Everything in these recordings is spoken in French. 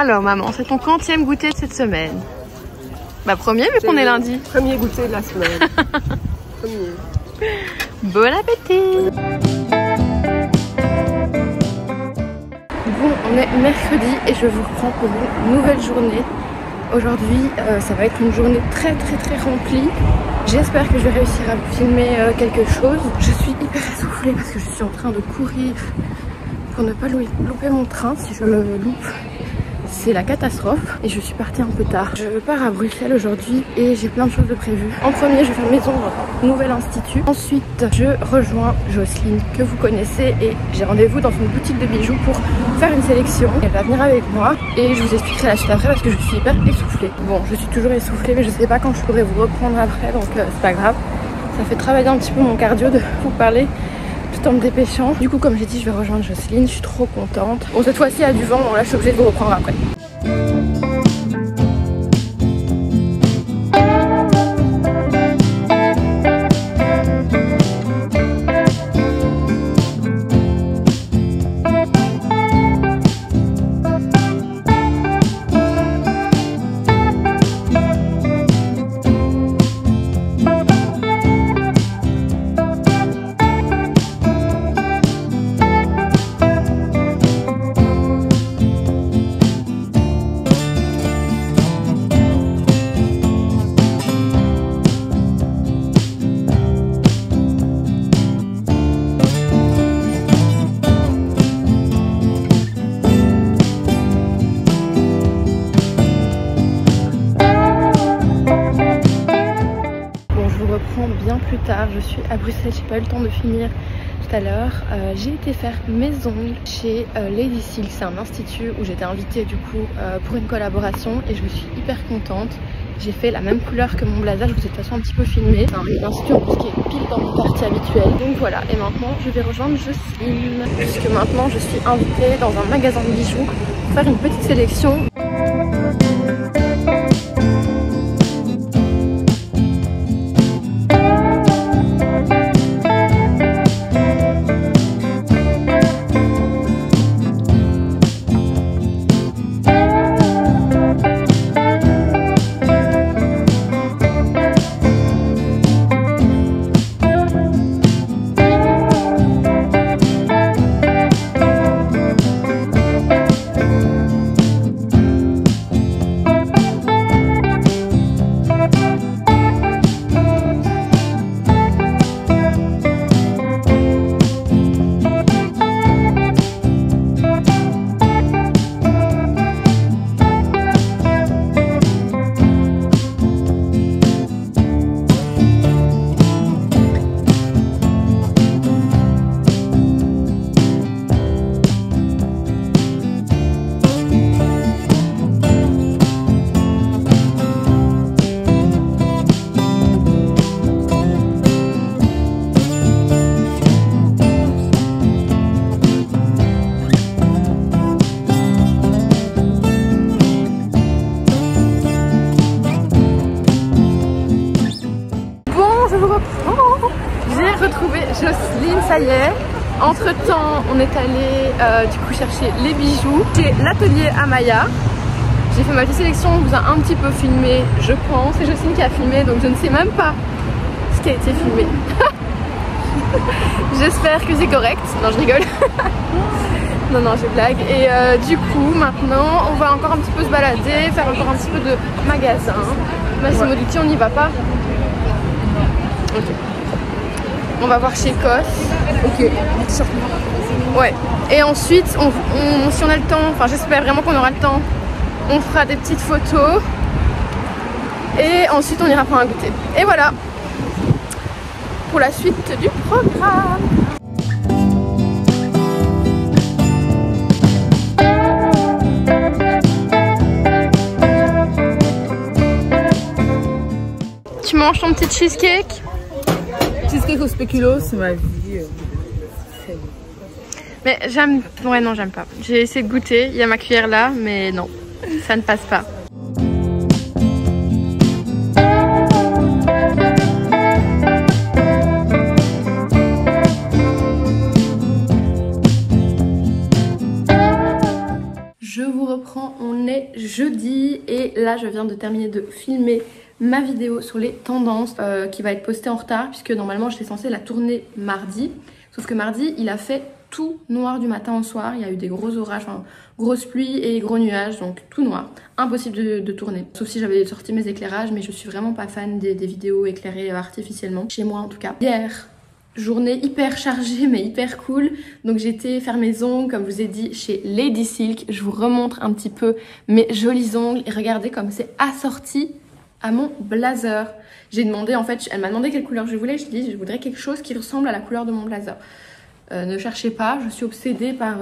Alors maman, c'est ton quantième goûter de cette semaine? Bah premier vu qu'on est lundi. Premier goûter de la semaine. Premier. Bon appétit. Bon, on est mercredi et je vous reprends pour une nouvelle journée. Aujourd'hui, ça va être une journée très remplie. J'espère que je vais réussir à vous filmer quelque chose. Je suis hyper essoufflée parce que je suis en train de courir pour ne pas louper mon train. Si je le loupe, c'est la catastrophe. Et je suis partie un peu tard. Je pars à Bruxelles aujourd'hui et j'ai plein de choses de prévues. En premier, je vais faire maison dans un nouvel institut. Ensuite, je rejoins Jocelyne que vous connaissez et j'ai rendez-vous dans une boutique de bijoux pour faire une sélection. Elle va venir avec moi et je vous expliquerai la suite après parce que je suis hyper essoufflée. Bon, je suis toujours essoufflée mais je sais pas quand je pourrai vous reprendre après, donc c'est pas grave. Ça fait travailler un petit peu mon cardio de vous parler tout en me dépêchant. Du coup, comme j'ai dit, je vais rejoindre Jocelyne, je suis trop contente. Bon, cette fois-ci, il y a du vent, donc là, je suis obligée de vous reprendre après. Bien plus tard, je suis à Bruxelles, j'ai pas eu le temps de finir tout à l'heure. J'ai été faire mes ongles chez Lady Silk, c'est un institut où j'étais invitée du coup pour une collaboration et je me suis hyper contente. J'ai fait la même couleur que mon blazer, je vous ai de toute façon un petit peu filmé. C'est un institut en plus qui est pile dans mon quartier habituel. Donc voilà, et maintenant je vais rejoindre Jocelyne puisque maintenant je suis invitée dans un magasin de bijoux pour faire une petite sélection. J'ai retrouvé Jocelyne, ça y est. Entre temps, on est allé du coup chercher les bijoux chez l'atelier Amaya. J'ai fait ma petite sélection, on vous a un petit peu filmé, je pense. C'est Jocelyne qui a filmé, donc je ne sais même pas ce qui a été filmé. J'espère que c'est correct. Non, je rigole. Non, je blague. Et du coup, maintenant, on va encore un petit peu se balader, faire encore un petit peu de magasin. Massimo Dutti, on n'y va pas? Ok. On va voir chez Cos. Ok. Ouais. Et ensuite, si on a le temps, enfin j'espère vraiment qu'on aura le temps, on fera des petites photos. Et ensuite, on ira prendre un goûter. Et voilà. Pour la suite du programme. Tu manges ton petit cheesecake? Cheesecake au spéculoos, c'est ma vie. Mais j'aime... Ouais, non, j'aime pas. J'ai essayé de goûter, il y a ma cuillère là, mais non, ça ne passe pas. Je vous reprends, on est jeudi et là je viens de terminer de filmer ma vidéo sur les tendances qui va être postée en retard puisque normalement j'étais censée la tourner mardi. Sauf que mardi il a fait tout noir du matin au soir, il y a eu des gros orages, enfin grosses pluies et gros nuages, donc tout noir. Impossible de tourner, sauf si j'avais sorti mes éclairages, mais je suis vraiment pas fan des vidéos éclairées artificiellement, chez moi en tout cas. Hier, journée hyper chargée mais hyper cool, donc j'étais faire mes ongles comme je vous ai dit chez Lady Silk. Je vous remontre un petit peu mes jolis ongles et regardez comme c'est assorti à mon blazer. J'ai demandé en fait, elle m'a demandé quelle couleur je voulais, je lui ai dit je voudrais quelque chose qui ressemble à la couleur de mon blazer. Ne cherchez pas, je suis obsédée par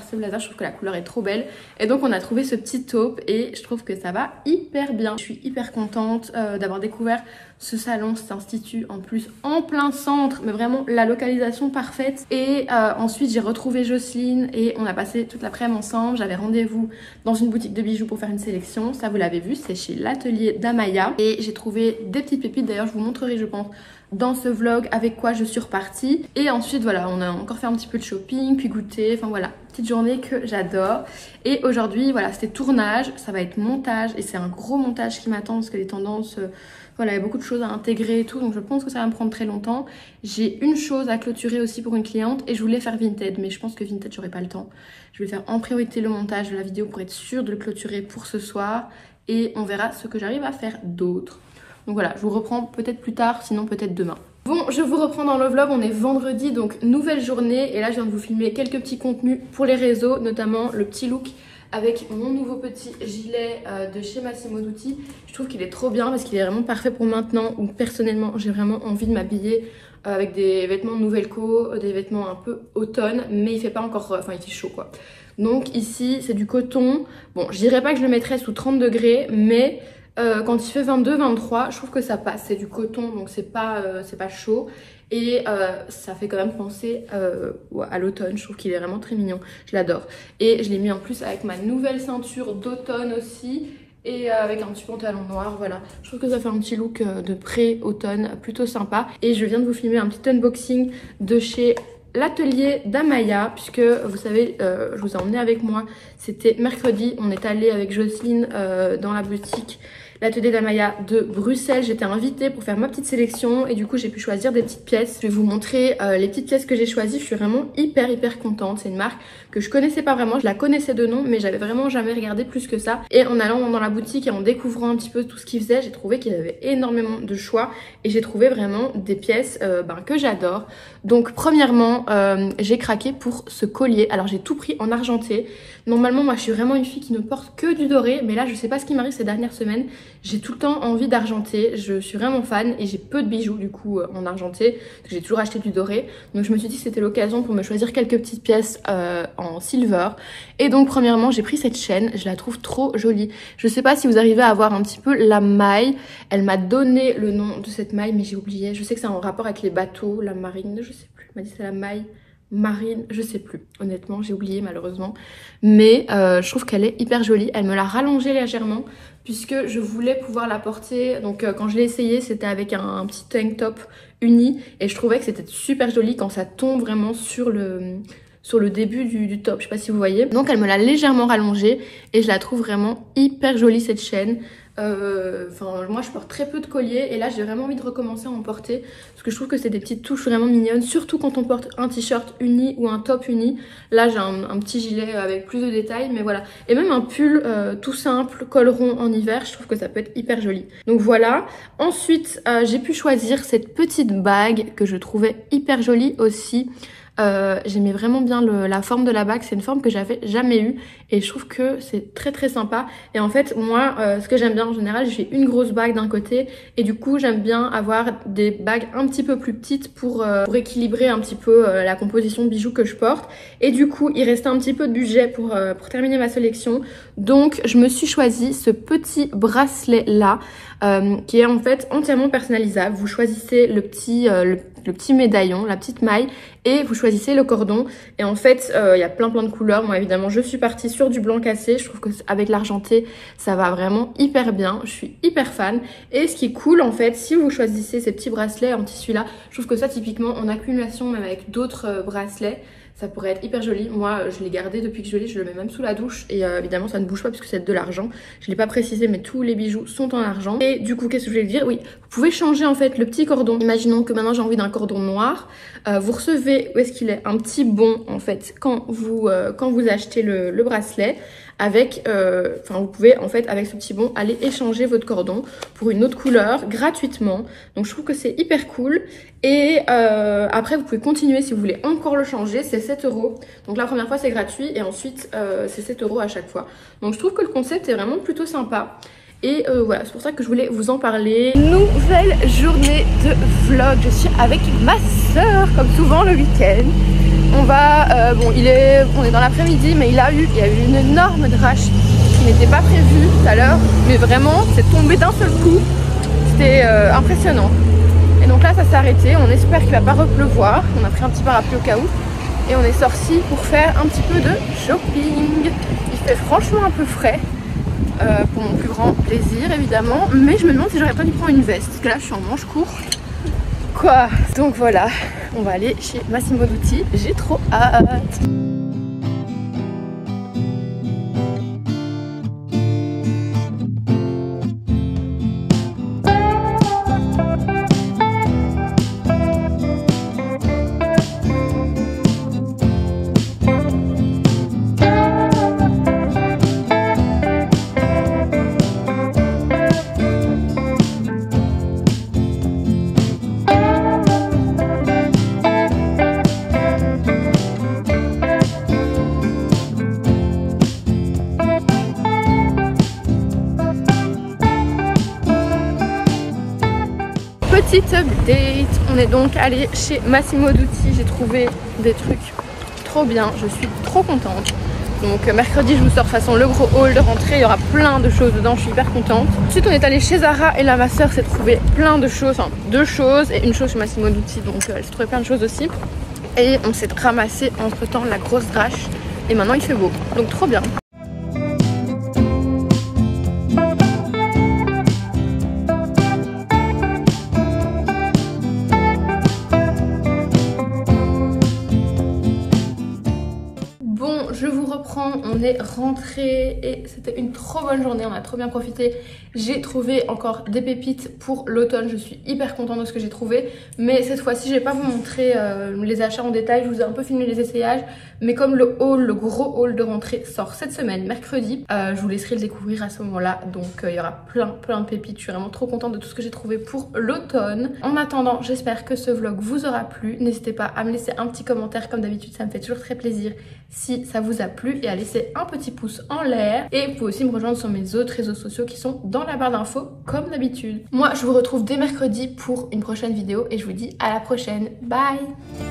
ce blazer, je trouve que la couleur est trop belle. Et donc on a trouvé ce petit taupe et je trouve que ça va hyper bien. Je suis hyper contente d'avoir découvert ce salon, cet institut en plus en plein centre, mais vraiment la localisation parfaite. Et ensuite j'ai retrouvé Jocelyne et on a passé toute l'après-midi ensemble. J'avais rendez-vous dans une boutique de bijoux pour faire une sélection, ça vous l'avez vu, c'est chez l'atelier d'Amaya. Et j'ai trouvé des petites pépites, d'ailleurs je vous montrerai je pense dans ce vlog avec quoi je suis repartie. Et ensuite voilà, on a encore fait un petit peu de shopping, puis goûter, enfin voilà, petite journée que j'adore. Et aujourd'hui voilà, c'était tournage, ça va être montage et c'est un gros montage qui m'attend parce que les tendances, voilà, il y a beaucoup de choses à intégrer et tout, donc je pense que ça va me prendre très longtemps. J'ai une chose à clôturer aussi pour une cliente et je voulais faire Vinted, mais je pense que Vinted j'aurai pas le temps. Je vais faire en priorité le montage de la vidéo pour être sûre de le clôturer pour ce soir et on verra ce que j'arrive à faire d'autre. Donc voilà, je vous reprends peut-être plus tard, sinon peut-être demain. Bon, je vous reprends dans le vlog, on est vendredi, donc nouvelle journée. Et là, je viens de vous filmer quelques petits contenus pour les réseaux, notamment le petit look avec mon nouveau petit gilet de chez Massimo Dutti. Je trouve qu'il est trop bien parce qu'il est vraiment parfait pour maintenant, où personnellement, j'ai vraiment envie de m'habiller avec des vêtements Nouvelle-Co, des vêtements un peu automne, mais il fait pas encore, enfin il fait chaud quoi. Donc ici, c'est du coton. Bon, je dirais pas que je le mettrais sous 30 degrés, mais quand il fait 22-23, je trouve que ça passe. C'est du coton, donc c'est pas chaud. Et ça fait quand même penser à l'automne. Je trouve qu'il est vraiment très mignon. Je l'adore. Et je l'ai mis en plus avec ma nouvelle ceinture d'automne aussi. Et avec un petit pantalon noir, voilà. Je trouve que ça fait un petit look de pré-automne plutôt sympa. Et je viens de vous filmer un petit unboxing de chez l'atelier d'Amaya, puisque vous savez, je vous ai emmené avec moi. C'était mercredi, on est allé avec Jocelyne dans la boutique l'atelier d'Amaya de Bruxelles. J'étais invitée pour faire ma petite sélection et du coup j'ai pu choisir des petites pièces. Je vais vous montrer les petites pièces que j'ai choisies. Je suis vraiment hyper contente. C'est une marque que je connaissais pas vraiment, je la connaissais de nom mais j'avais vraiment jamais regardé plus que ça. Et en allant dans la boutique et en découvrant un petit peu tout ce qu'ils faisaient, j'ai trouvé qu'il y avait énormément de choix et j'ai trouvé vraiment des pièces que j'adore. Donc premièrement, j'ai craqué pour ce collier. Alors j'ai tout pris en argenté. Normalement moi je suis vraiment une fille qui ne porte que du doré, mais là je sais pas ce qui m'arrive ces dernières semaines. J'ai tout le temps envie d'argenter, je suis vraiment fan et j'ai peu de bijoux du coup en argenté, parce que j'ai toujours acheté du doré. Donc je me suis dit que c'était l'occasion pour me choisir quelques petites pièces en silver. Et donc premièrement j'ai pris cette chaîne, je la trouve trop jolie. Je sais pas si vous arrivez à voir un petit peu la maille. Elle m'a donné le nom de cette maille mais j'ai oublié. Je sais que c'est en rapport avec les bateaux, la marine, je sais plus. Elle m'a dit c'est la maille marine, je sais plus, honnêtement j'ai oublié malheureusement, mais je trouve qu'elle est hyper jolie. Elle me l'a rallongée légèrement puisque je voulais pouvoir la porter, donc quand je l'ai essayé c'était avec un petit tank top uni et je trouvais que c'était super joli quand ça tombe vraiment sur le début du top, je sais pas si vous voyez. Donc elle me l'a légèrement rallongée et je la trouve vraiment hyper jolie cette chaîne. Moi je porte très peu de colliers et là j'ai vraiment envie de recommencer à en porter parce que je trouve que c'est des petites touches vraiment mignonnes, surtout quand on porte un t-shirt uni ou un top uni. Là j'ai un petit gilet avec plus de détails, mais voilà, et même un pull tout simple, col rond en hiver, je trouve que ça peut être hyper joli. Donc voilà. Ensuite j'ai pu choisir cette petite bague que je trouvais hyper jolie aussi. J'aimais vraiment bien la forme de la bague, c'est une forme que j'avais jamais eue et je trouve que c'est très sympa. Et en fait moi ce que j'aime bien en général, j'ai une grosse bague d'un côté et du coup j'aime bien avoir des bagues un petit peu plus petites pour équilibrer un petit peu la composition de bijoux que je porte. Et du coup il restait un petit peu de budget pour terminer ma sélection, donc je me suis choisi ce petit bracelet là qui est en fait entièrement personnalisable. Vous choisissez le petit médaillon, la petite maille et vous choisissez le cordon. Et en fait il y a plein de couleurs. Moi évidemment je suis partie sur du blanc cassé, je trouve qu'avec l'argenté ça va vraiment hyper bien, je suis hyper fan. Et ce qui est cool en fait, si vous choisissez ces petits bracelets en tissu là, je trouve que ça typiquement en accumulation même avec d'autres bracelets, ça pourrait être hyper joli. Moi je l'ai gardé depuis que je l'ai, je le mets même sous la douche et évidemment ça ne bouge pas parce que c'est de l'argent. Je l'ai pas précisé mais tous les bijoux sont en argent. Et du coup qu'est-ce que je voulais dire? Oui, vous pouvez changer en fait le petit cordon. Imaginons que maintenant j'ai envie d'un cordon noir. Vous recevez, où est-ce qu'il est? Un petit bon en fait quand vous achetez le bracelet. Avec, vous pouvez en fait avec ce petit bon aller échanger votre cordon pour une autre couleur gratuitement. Donc je trouve que c'est hyper cool. Et après vous pouvez continuer si vous voulez encore le changer, c'est 7 €. Donc la première fois c'est gratuit et ensuite c'est 7 € à chaque fois. Donc je trouve que le concept est vraiment plutôt sympa. Et voilà, c'est pour ça que je voulais vous en parler. Nouvelle journée de vlog, je suis avec ma soeur comme souvent le week-end. On va, on est dans l'après-midi mais il y a eu une énorme drache qui n'était pas prévue tout à l'heure. Mais vraiment c'est tombé d'un seul coup, c'était impressionnant. Et donc là ça s'est arrêté, on espère qu'il va pas repleuvoir. On a pris un petit parapluie au cas où. Et on est sorti pour faire un petit peu de shopping. Il fait franchement un peu frais. Pour mon plus grand plaisir évidemment, mais je me demande si j'aurais pas dû prendre une veste parce que là je suis en manche courte quoi. Donc voilà, on va aller chez Massimo Dutti, j'ai trop hâte. Petite update, on est donc allé chez Massimo Dutti, j'ai trouvé des trucs trop bien, je suis trop contente. Donc mercredi je vous sors de toute façon le gros haul de rentrée, il y aura plein de choses dedans, je suis hyper contente. Ensuite on est allé chez Zara et là ma soeur s'est trouvé plein de choses, enfin 2 choses et une chose chez Massimo Dutti, donc elle s'est trouvé plein de choses aussi. Et on s'est ramassé entre temps la grosse drache et maintenant il fait beau, donc trop bien. Je vous reprends, on est rentré et c'était une trop bonne journée, on a trop bien profité. J'ai trouvé encore des pépites pour l'automne, je suis hyper contente de ce que j'ai trouvé. Mais cette fois-ci, je vais pas vous montrer les achats en détail, je vous ai un peu filmé les essayages. Mais comme le gros haul de rentrée sort cette semaine, mercredi, je vous laisserai le découvrir à ce moment-là. Donc il y aura plein de pépites, je suis vraiment trop contente de tout ce que j'ai trouvé pour l'automne. En attendant, j'espère que ce vlog vous aura plu. N'hésitez pas à me laisser un petit commentaire comme d'habitude, ça me fait toujours très plaisir si ça vous a plu et à laisser un petit pouce en l'air. Et vous pouvez aussi me rejoindre sur mes autres réseaux sociaux qui sont dans la barre d'infos comme d'habitude. Moi je vous retrouve dès mercredi pour une prochaine vidéo et je vous dis à la prochaine. Bye!